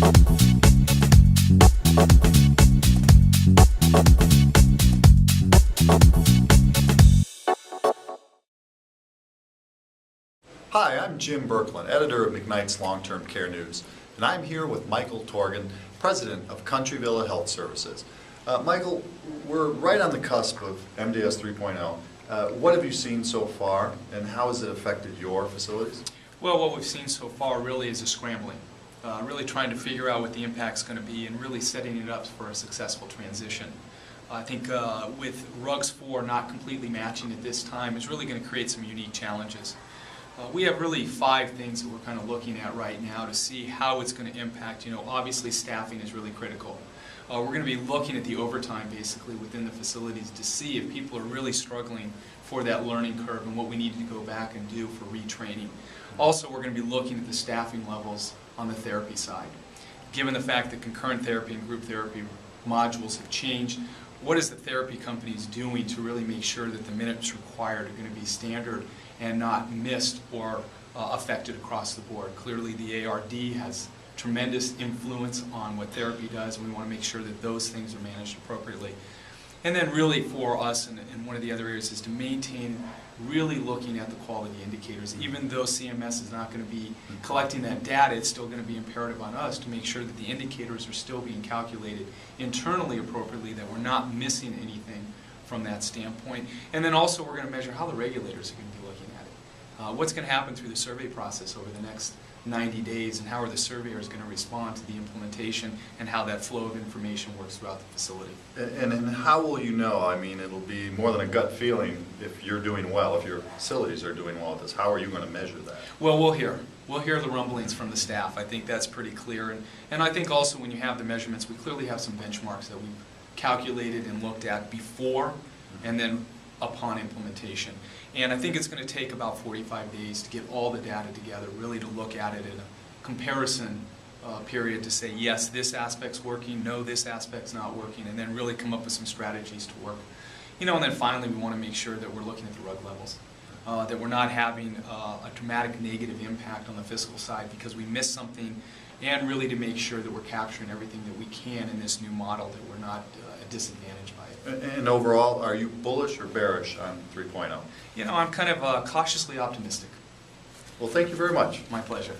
Hi, I'm Jim Berkland, editor of McKnight's Long-Term Care News, and I'm here with Michael Torgan, president of Country Villa Health Services. Michael, we're right on the cusp of MDS 3.0. What have you seen so far, and how has it affected your facilities? Well, what we've seen so far really is a scrambling, really trying to figure out what the impact's going to be and really setting it up for a successful transition. I think with RUGS 4 not completely matching at this time is really going to create some unique challenges. We have really 5 things that we're kind of looking at right now to see how it's going to impact. Obviously staffing is really critical. We're going to be looking at the overtime basically within the facilities to see if people are really struggling for that learning curve and what we need to go back and do for retraining. Also, we're going to be looking at the staffing levels on the therapy side. Given the fact that concurrent therapy and group therapy modules have changed, what is the therapy companies doing to really make sure that the minutes required are going to be standard and not missed or affected across the board? Clearly the ARD has tremendous influence on what therapy does, and we want to make sure that those things are managed appropriately. And then really for us, and one of the other areas is to maintain really looking at the quality indicators. Even though CMS is not going to be collecting that data, it's still going to be imperative on us to make sure that the indicators are still being calculated internally appropriately, that we're not missing anything from that standpoint. And then also we're going to measure how the regulators are going to be looking at it. What's going to happen through the survey process over the next 90 days, and how are the surveyors going to respond to the implementation, and how that flow of information works throughout the facility. And how will you know? I mean, it'll be more than a gut feeling if you're doing well, if your facilities are doing well with this. How are you going to measure that? Well, we'll hear the rumblings from the staff. I think that's pretty clear. And I think also when you have the measurements, we clearly have some benchmarks that we've calculated and looked at before and then upon implementation. And I think it's going to take about 45 days to get all the data together, really to look at it in a comparison period to say, yes, this aspect's working, no, this aspect's not working, and then really come up with some strategies to work. And then finally, we want to make sure that we're looking at the RUG levels, that we're not having a dramatic negative impact on the fiscal side because we missed something, and really to make sure that we're capturing everything that we can in this new model, that we're not at disadvantage by it. And overall, are you bullish or bearish on 3.0? I'm kind of cautiously optimistic. Well, thank you very much. My pleasure.